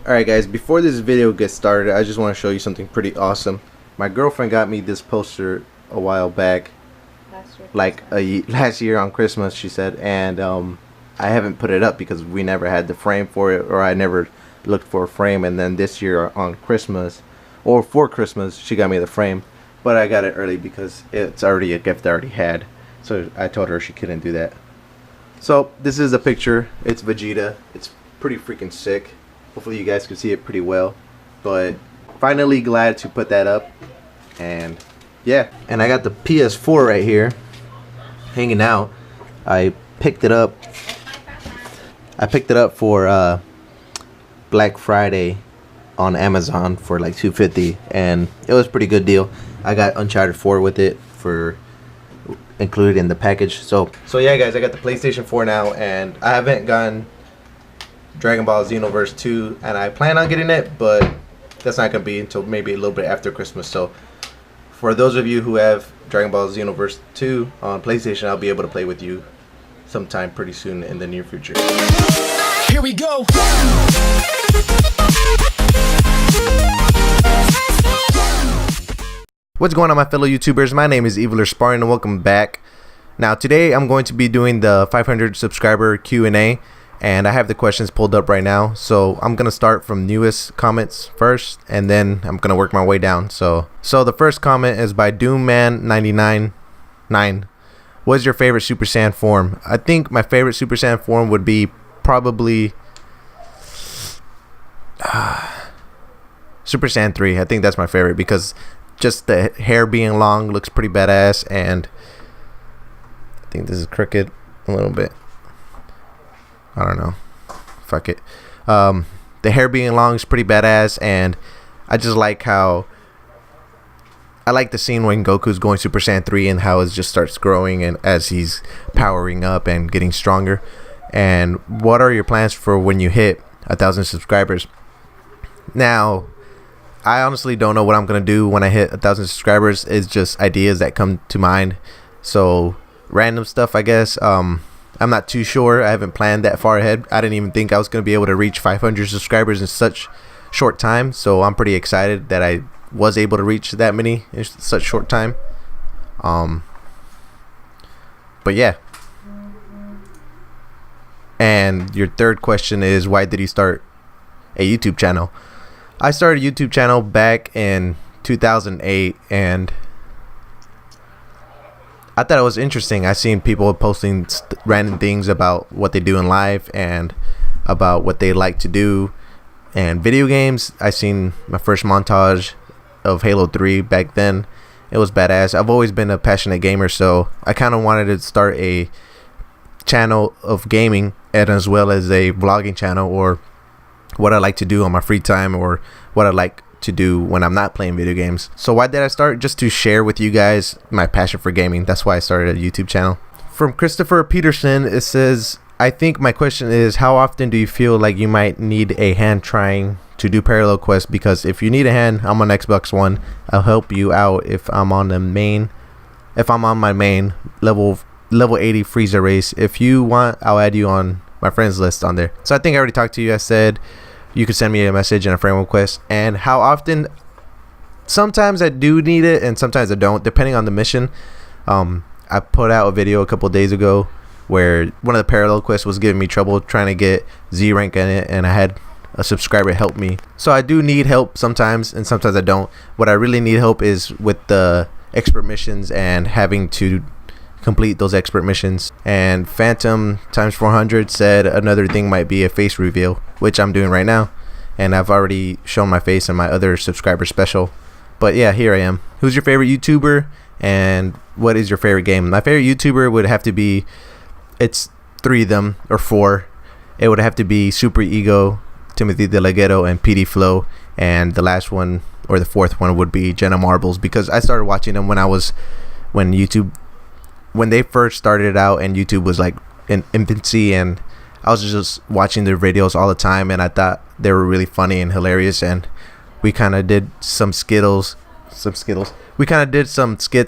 Alright guys, before this video gets started, I just want to show you something pretty awesome. My girlfriend got me this poster a while back, last year on Christmas, she said, and I haven't put it up because we never had the frame for it, or I never looked for a frame, and then this year on Christmas, or for Christmas, she got me the frame, but I got it early because it's already a gift I already had, so I told her she couldn't do that. So this is a picture. It's Vegeta. It's pretty freaking sick. Hopefully you guys can see it pretty well, but finally glad to put that up. And yeah, and I got the PS4 right here hanging out. I picked it up for Black Friday on Amazon for like $250, and it was a pretty good deal. I got Uncharted 4 with it for included in the package. So yeah guys, I got the PlayStation 4 now, and I haven't gotten Dragon Ball Xenoverse 2, and I plan on getting it, but that's not going to be until maybe a little bit after Christmas. So for those of you who have Dragon Ball Xenoverse 2 on PlayStation, I'll be able to play with you sometime pretty soon in the near future. Here we go. What's going on, my fellow YouTubers? My name is Evilerspartan, and welcome back. Now today I'm going to be doing the 500 subscriber Q&A, and I have the questions pulled up right now. So I'm gonna start from newest comments first, and then I'm gonna work my way down. So the first comment is by Doomman999. What's your favorite Super Saiyan form? I think my favorite Super Saiyan form would be probably Super Saiyan 3. I think that's my favorite because just the hair being long looks pretty badass, and I think this is crooked a little bit. I don't know. Fuck it. The hair being long is pretty badass, and I just like how I like the scene when Goku's going Super Saiyan 3 and how it just starts growing and as he's powering up and getting stronger. And what are your plans for when you hit 1,000 subscribers? Now, I honestly don't know what I'm gonna do when I hit 1,000 subscribers. It's just ideas that come to mind. So random stuff, I guess. I'm not too sure. I haven't planned that far ahead. I didn't even think I was going to be able to reach 500 subscribers in such short time. So I'm pretty excited that I was able to reach that many in such short time. But yeah. And your third question is, why did you start a YouTube channel? I started a YouTube channel back in 2008, and I thought it was interesting. I seen people posting random things about what they do in life and about what they like to do, and video games. I seen my first montage of Halo 3 back then. It was badass. I've always been a passionate gamer, so I kind of wanted to start a channel of gaming, and as well as a vlogging channel, or what I like to do on my free time, or what I like to do when I'm not playing video games. So why did I start? Just to share with you guys my passion for gaming. That's why I started a YouTube channel. From Christopher Peterson, it says, I think my question is, how often do you feel like you might need a hand trying to do parallel quests? Because if you need a hand, I'm on Xbox One. I'll help you out if I'm on my main level 80 Frieza race. If you want, I'll add you on my friends list on there. So I think I already talked to you. I said you could send me a message and a friend request. And how often? Sometimes I do need it, and sometimes I don't, depending on the mission. I put out a video a couple days ago where one of the parallel quests was giving me trouble trying to get Z rank in it, and I had a subscriber help me. So I do need help sometimes, and sometimes I don't. What I really need help is with the expert missions and having to complete those expert missions. And Phantom times 400 said another thing might be a face reveal, which I'm doing right now, and I've already shown my face in my other subscriber special. But yeah, here I am. Who's your favorite YouTuber, and what is your favorite game? My favorite YouTuber would have to be, it's three of them, or four. It would have to be Super Ego, Timothy DeLaGhetto, and PD Flow, and the last one, or the fourth one, would be Jenna Marbles, because I started watching them when they first started out, and YouTube was like in infancy, and I was just watching their videos all the time, and I thought they were really funny and hilarious. And we kind of did some skits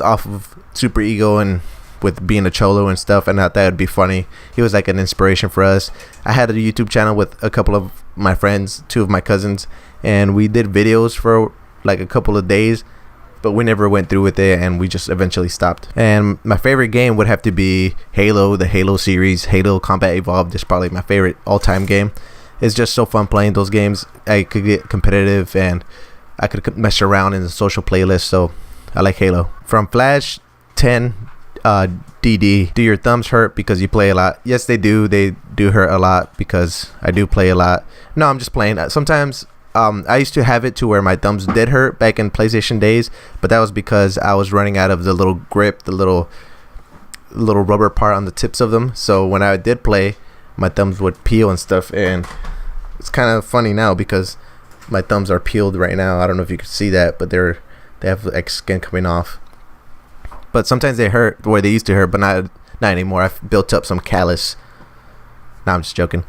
off of Super Ego and with being a cholo and stuff, and I thought that would be funny. He was like an inspiration for us. I had a YouTube channel with a couple of my friends, 2 of my cousins, and we did videos for like a couple of days, but we never went through with it, and we just eventually stopped. And my favorite game would have to be Halo, the Halo series. Halo Combat Evolved is probably my favorite all-time game. It's just so fun playing those games. I could get competitive, and I could mess around in the social playlist, so I like Halo. From Flash 10, DD, do your thumbs hurt because you play a lot? Yes, they do. They do hurt a lot because I do play a lot. No, I'm just playing. Sometimes I used to have it to where my thumbs did hurt back in PlayStation days, but that was because I was running out of the little grip, the little rubber part on the tips of them. So when I did play, my thumbs would peel and stuff, and it's kind of funny now because my thumbs are peeled right now. I don't know if you can see that, but they have like skin coming off. But sometimes they hurt where they used to hurt, but not anymore. I've built up some callus. No, I'm just joking.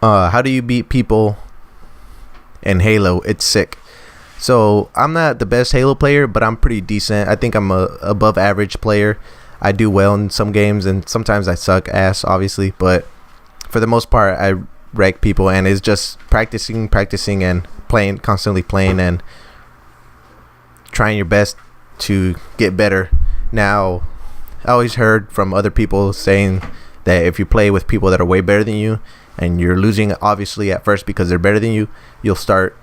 How do you beat people in Halo? It's sick. So I'm not the best Halo player, but I'm pretty decent. I think I'm a above average player. I do well in some games, and sometimes I suck ass, obviously. But for the most part, I wreck people, and it's just practicing, and playing, constantly playing, and trying your best to get better. Now, I always heard from other people saying that if you play with people that are way better than you, and you're losing obviously at first because they're better than you, you'll start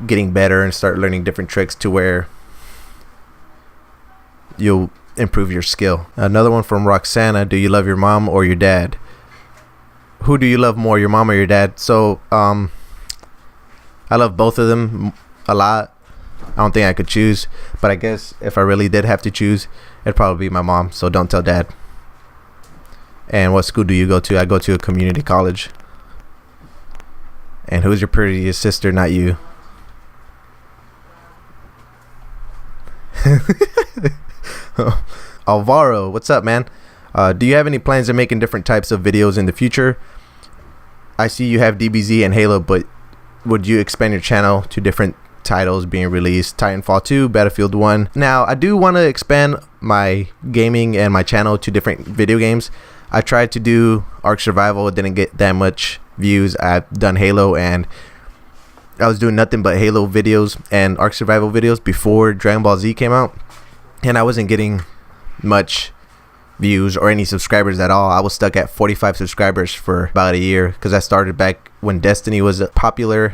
getting better and start learning different tricks to where you'll improve your skill. Another one from Roxana: do you love your mom or your dad? Who do you love more, your mom or your dad? So I love both of them a lot. I don't think I could choose, but I guess if I really did have to choose, it'd probably be my mom. So don't tell dad. And what school do you go to? I go to a community college. And who's your prettiest sister? Not you. Alvaro, what's up, man? Do you have any plans of making different types of videos in the future? I see you have DBZ and Halo, but would you expand your channel to different titles being released? Titanfall 2, Battlefield 1. Now, I do want to expand my gaming and my channel to different video games. I tried to do Ark Survival. It didn't get that much views. I've done Halo, and I was doing nothing but Halo videos and Ark Survival videos before Dragon Ball Z came out, and I wasn't getting much views or any subscribers at all. I was stuck at 45 subscribers for about a year because I started back when Destiny was popular,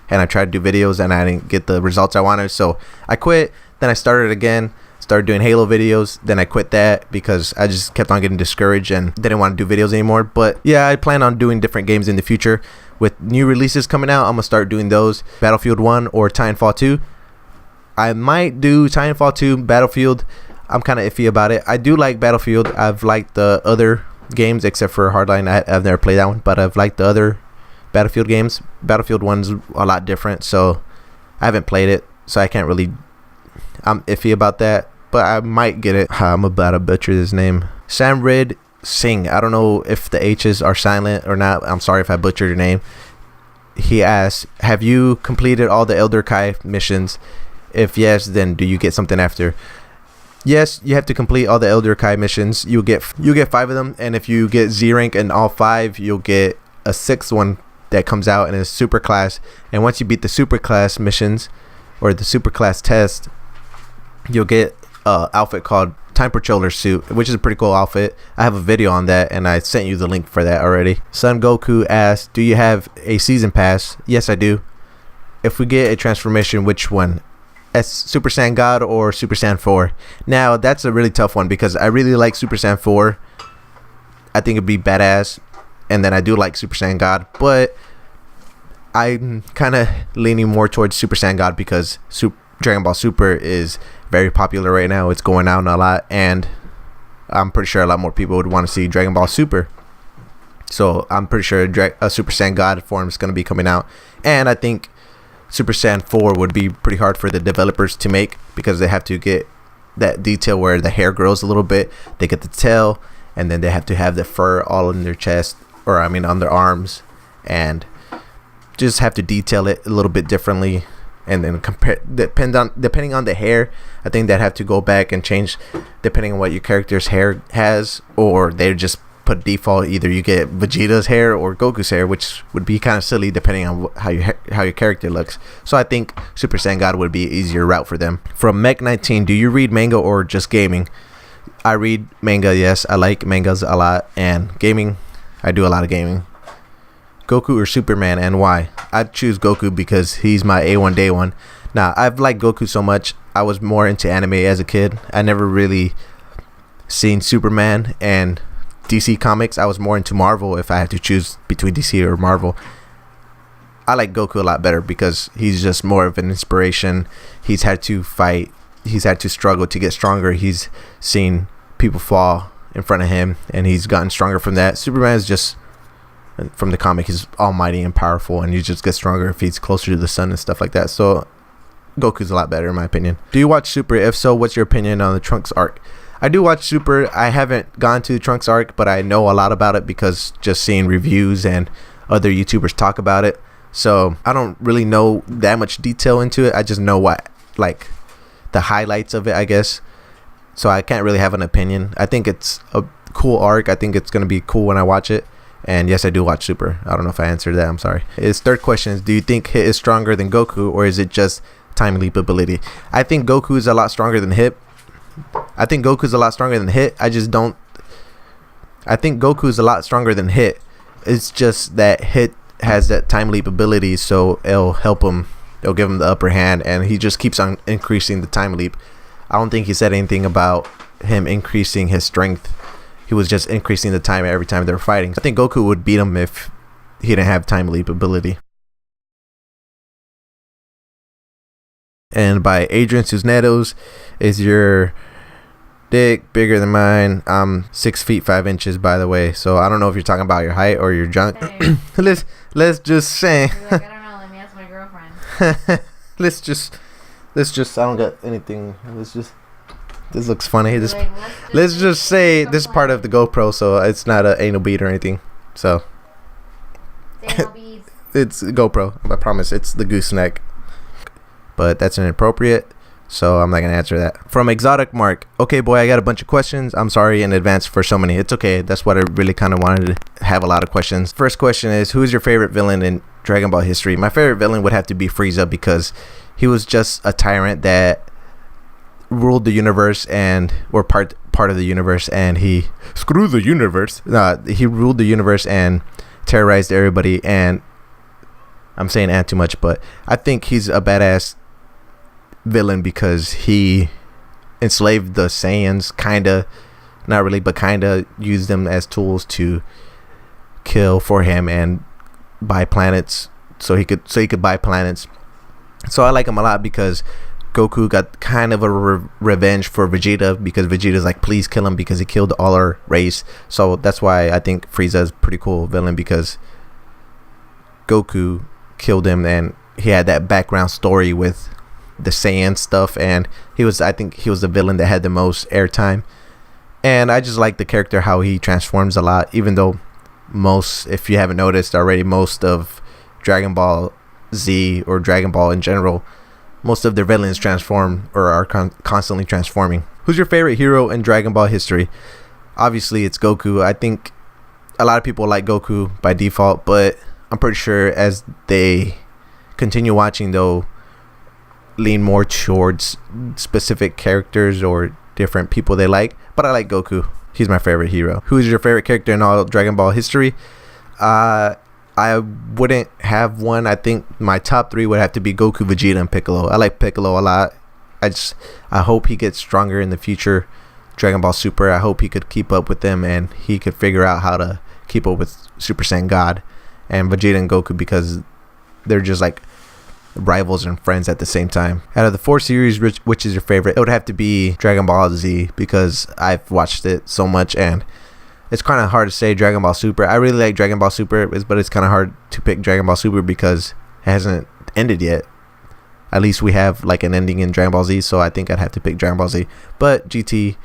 and I tried to do videos and I didn't get the results I wanted, so I quit. Then I started again, started doing Halo videos. Then I quit that because I just kept on getting discouraged and didn't want to do videos anymore. But yeah, I plan on doing different games in the future. With new releases coming out, I'm gonna start doing those. Battlefield 1 or Titanfall 2. I might do Titanfall 2. Battlefield, I'm kind of iffy about it. I do like Battlefield. I've liked the other games except for Hardline. I've never played that one, but I've liked the other Battlefield games. Battlefield 1's a lot different, so I haven't played it, so I can't really. I'm iffy about that, but I might get it. I'm about to butcher his name. Samrid Singh. I don't know if the H's are silent or not. I'm sorry if I butchered your name. He asked, have you completed all the Elder Kai missions? If yes, then do you get something after? Yes, you have to complete all the Elder Kai missions. You get 5 of them, and if you get Z rank in all 5, you'll get a 6th one that comes out, and it's super class. And once you beat the super class missions or the super class test, you'll get a outfit called Time Patroller suit, which is a pretty cool outfit. I have a video on that, and I sent you the link for that already. Son Goku asked, do you have a season pass? Yes, I do. If we get a transformation, which one? Super Saiyan God or Super Saiyan 4? Now, that's a really tough one because I really like Super Saiyan 4. I think it'd be badass. And then I do like Super Saiyan God, but I'm kind of leaning more towards Super Saiyan God because Dragon Ball Super is very popular right now. It's going out a lot, and I'm pretty sure a lot more people would want to see Dragon Ball Super. So I'm pretty sure a Super Saiyan God form is going to be coming out, and I think Super Saiyan 4 would be pretty hard for the developers to make because they have to get that detail where the hair grows a little bit. They get the tail, and then they have to have the fur all in their chest, or I mean on their arms, and just have to detail it a little bit differently. And then depending on the hair, I think they'd have to go back and change depending on what your character's hair has, or they just put default, either you get Vegeta's hair or Goku's hair, which would be kind of silly depending on how your character looks. So I think Super Saiyan God would be an easier route for them. From Mech19, do you read manga or just gaming? I read manga, yes. I like mangas a lot, and gaming, I do a lot of gaming. Goku or Superman, and why? I'd choose Goku because he's my A1 day one. Now, I've liked Goku so much. I was more into anime as a kid. I never really seen Superman and DC comics. I was more into Marvel if I had to choose between DC or Marvel. I like Goku a lot better because he's just more of an inspiration. He's had to fight. He's had to struggle to get stronger. He's seen people fall in front of him, and he's gotten stronger from that. Superman is just, from the comic, he's almighty and powerful, and he just gets stronger if he's closer to the sun and stuff like that. So Goku's a lot better in my opinion. Do you watch Super? If so, what's your opinion on the Trunks arc? I do watch Super. I haven't gone to the Trunks arc, but I know a lot about it because just seeing reviews and other YouTubers talk about it. So I don't really know that much detail into it. I just know what, like, the highlights of it, I guess. So I can't really have an opinion. I think it's a cool arc. I think it's going to be cool when I watch it. And yes, I do watch Super. I don't know if I answered that. I'm sorry. His third question is, do you think Hit is stronger than Goku, or is it just time leap ability? I think Goku is a lot stronger than Hit. I think Goku's a lot stronger than Hit. I think Goku's a lot stronger than Hit. It's just that Hit has that time leap ability, so it'll help him. It'll give him the upper hand, and he just keeps on increasing the time leap. I don't think he said anything about him increasing his strength. He was just increasing the time every time they were fighting. I think Goku would beat him if he didn't have time leap ability. And by AdrianCisneros, is your dick bigger than mine? I'm 6 feet 5 inches, by the way. So I don't know if you're talking about your height or your junk. let's just say. Like, I don't know. Let me ask my girlfriend. let's just. I don't got anything. This looks funny. Let's just say this is part of the GoPro, so it's not an anal bead or anything. So it's GoPro. I promise. It's the gooseneck. But that's inappropriate, so I'm not gonna answer that. From Exotic Mark, okay boy, I got a bunch of questions. I'm sorry in advance for so many. It's okay. That's what I really kind of wanted to have, a lot of questions. First question is, who is your favorite villain in Dragon Ball history? My favorite villain would have to be Frieza, because he was just a tyrant that ruled the universe and or part of the universe, and he screwed the universe. He ruled the universe and terrorized everybody. And I'm saying "and" too much, but I think he's a badass villain because he enslaved the Saiyans, kinda, not really, but kinda used them as tools to kill for him and buy planets, so he could buy planets. So I like him a lot because Goku got kind of a revenge for Vegeta, because Vegeta's like, please kill him because he killed all our race. So that's why I think Frieza is a pretty cool villain, because Goku killed him and he had that background story with the Saiyan stuff, and I think he was the villain that had the most airtime. And I just like the character, how he transforms a lot, even though if you haven't noticed already, most of Dragon Ball Z or Dragon Ball in general, most of their villains transform or are constantly transforming. Who's your favorite hero in Dragon Ball history? Obviously it's Goku. I think a lot of people like Goku by default, but I'm pretty sure as they continue watching, they'll lean more towards specific characters or different people they like. But I like Goku. He's my favorite hero. Who is your favorite character in all Dragon Ball history? I wouldn't have one. I think my top 3 would have to be Goku, Vegeta, and Piccolo. I like Piccolo a lot. I hope he gets stronger in the future Dragon Ball Super. I hope he could keep up with them, and he could figure out how to keep up with Super Saiyan God and Vegeta and Goku, because they're just like rivals and friends at the same time. Out of the 4 series, which is your favorite? It would have to be Dragon Ball Z, because I've watched it so much, and it's kind of hard to say Dragon Ball Super. I really like Dragon Ball Super, but it's kind of hard to pick Dragon Ball Super because it hasn't ended yet. At least we have like an ending in Dragon Ball Z, so I think I'd have to pick Dragon Ball Z. But GT,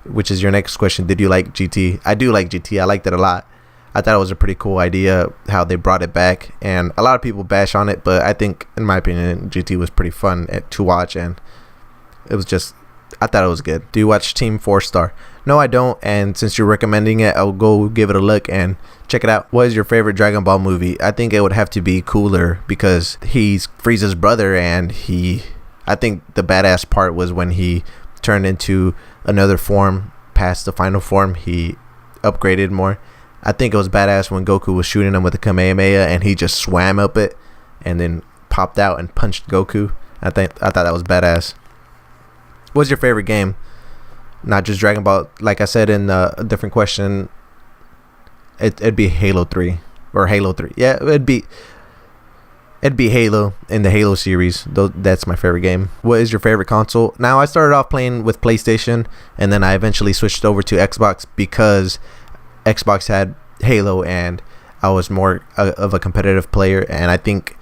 which is your next question, did you like GT? I do like GT. I liked it a lot. I thought it was a pretty cool idea how they brought it back, and a lot of people bash on it, but I think, in my opinion, GT was pretty fun to watch, and it was just I thought it was good. Do you watch Team 4-Star? No, I don't. And since you're recommending it, I'll go give it a look and check it out. What is your favorite Dragon Ball movie? I think it would have to be Cooler because he's Frieza's brother, and I think the badass part was when he turned into another form past the final form. He upgraded more. I think it was badass when Goku was shooting him with the Kamehameha and he just swam up it and then popped out and punched Goku. I thought that was badass. What's your favorite game? Not just Dragon Ball. Like I said in a different question, it'd be Halo 3 or Halo 3. Yeah, it'd be Halo in the Halo series. That's my favorite game. What is your favorite console? Now, I started off playing with PlayStation, and then I eventually switched over to Xbox because Xbox had Halo, and I was more of a competitive player. And I think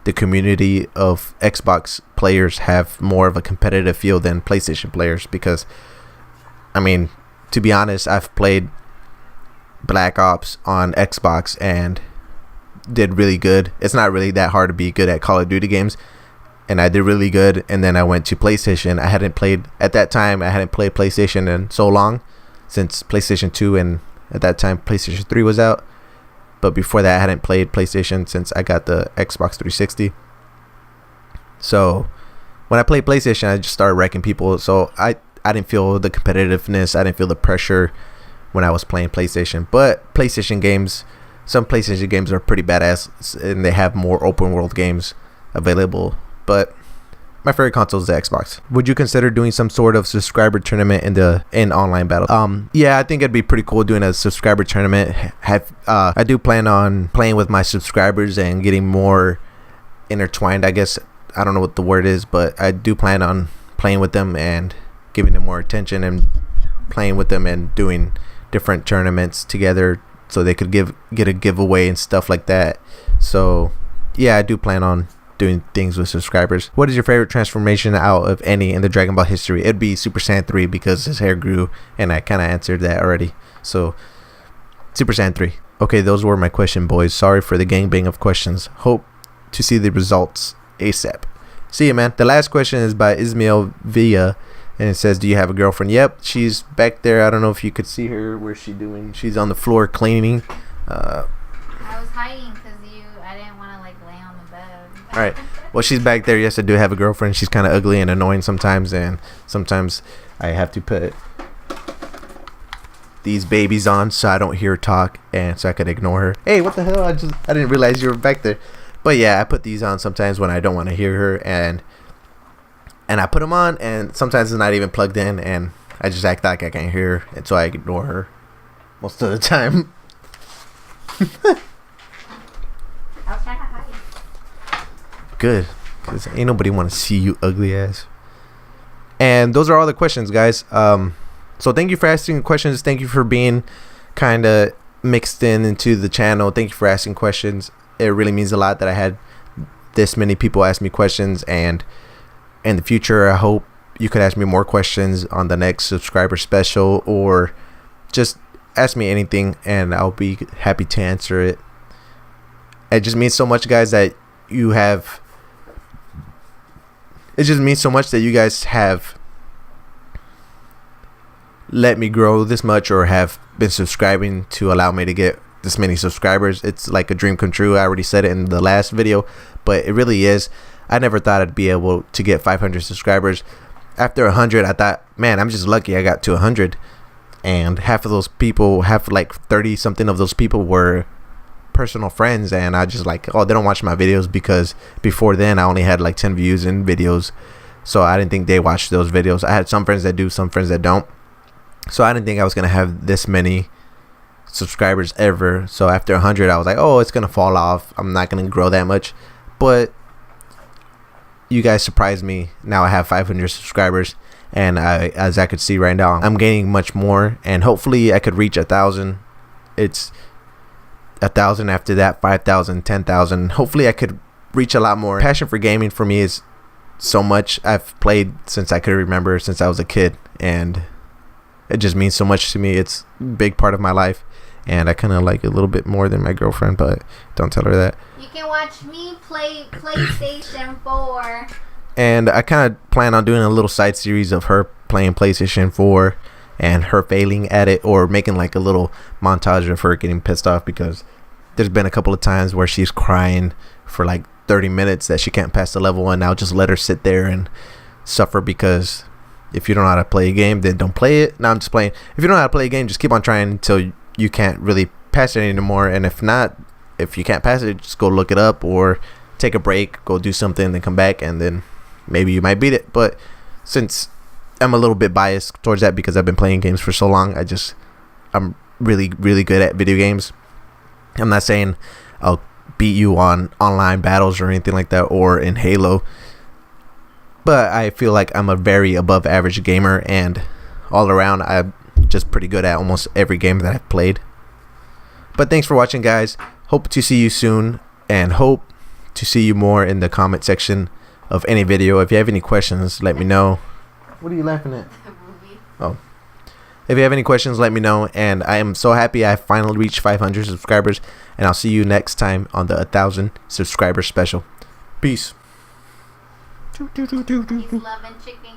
the community of Xbox players have more of a competitive feel than PlayStation players because, I mean, to be honest, I've played Black Ops on Xbox and did really good. It's not really that hard to be good at Call of Duty games, and I did really good. And then I went to PlayStation. I hadn't played PlayStation in so long, since PlayStation 2, and at that time PlayStation 3 was out. But before that, I hadn't played PlayStation since I got the Xbox 360. So when I played PlayStation, I just started wrecking people. So I didn't feel the competitiveness. I didn't feel the pressure when I was playing PlayStation. But some PlayStation games are pretty badass, and they have more open world games available. But my favorite console is the Xbox. Would you consider doing some sort of subscriber tournament in online battle? Yeah, I think it'd be pretty cool doing a subscriber tournament. I do plan on playing with my subscribers and getting more intertwined, I guess. I don't know what the word is, but I do plan on playing with them and giving them more attention and playing with them and doing different tournaments together so they could get a giveaway and stuff like that. So yeah, I do plan on doing things with subscribers. What is your favorite transformation out of any in the Dragon Ball history? It'd be Super Saiyan 3 because his hair grew, and I kind of answered that already. So Super Saiyan 3. Okay, those were my question, boys. Sorry for the gangbang of questions. Hope to see the results ASAP. See you, man. The last question is by Ismail Villa, and it says, do you have a girlfriend? Yep, she's back there. I don't know if you could see her. Where's she doing? She's on the floor cleaning. I was hiding because I didn't want to lay on the bed. All right. Well, she's back there. Yes, I do have a girlfriend. She's kind of ugly and annoying sometimes, and sometimes I have to put these babies on so I don't hear her talk and so I could ignore her. Hey, what the hell? I didn't realize you were back there. But yeah, I put these on sometimes when I don't want to hear her, and I put them on, and sometimes it's not even plugged in, and I just act like I can't hear her, and so I ignore her most of the time. I was trying to hide. Good, because ain't nobody want to see you ugly ass. And those are all the questions, guys. So thank you for asking questions. Thank you for being kind of mixed into the channel. Thank you for asking questions. It really means a lot that I had this many people ask me questions, and in the future I hope you could ask me more questions on the next subscriber special, or just ask me anything and I'll be happy to answer it. It just means so much, guys, that you have let me grow this much, or have been subscribing to allow me to get this many subscribers. It's like a dream come true. I already said it in the last video, but it really is. I never thought I'd be able to get 500 subscribers. After 100, I thought, man, I'm just lucky I got to 100. And half of those people, 30 something of those people were personal friends, and I just they don't watch my videos, because before then I only had 10 views in videos, so I didn't think they watched those videos. I had some friends that do, some friends that don't, so I didn't think I was gonna have this many subscribers ever. So after 100, I was like, oh, it's gonna fall off, I'm not gonna grow that much. But you guys surprised me. Now I have 500 subscribers, and as I could see right now, I'm gaining much more, and hopefully I could reach 1,000. It's 1,000, after that 5,000, 10,000. Hopefully I could reach a lot more. Passion for gaming for me is so much. I've played since I could remember, since I was a kid, and it just means so much to me. It's a big part of my life, and I kind of like it a little bit more than my girlfriend, but don't tell her that. You can watch me play PlayStation 4. And I kind of plan on doing a little side series of her playing PlayStation 4 and her failing at it, or making like a little montage of her getting pissed off because there's been a couple of times where she's crying for like 30 minutes that she can't pass the level, and I'll just let her sit there and suffer, because if you don't know how to play a game, then don't play it. Now I'm just playing. If you don't know how to play a game, just keep on trying until you can't really pass it anymore. And if not, if you can't pass it, just go look it up or take a break, go do something, then come back, and then maybe you might beat it. But since I'm a little bit biased towards that because I've been playing games for so long, I'm really, really good at video games. I'm not saying I'll beat you on online battles or anything like that, or in Halo, but I feel like I'm a very above average gamer, and all around I'm just pretty good at almost every game that I've played. But thanks for watching, guys. Hope to see you soon, and hope to see you more in the comment section of any video. If you have any questions, let me know. What are you laughing at? Oh, if you have any questions, let me know. And I am so happy I finally reached 500 subscribers, and I'll see you next time on the 1,000 subscriber special. Peace. He's loving chicken.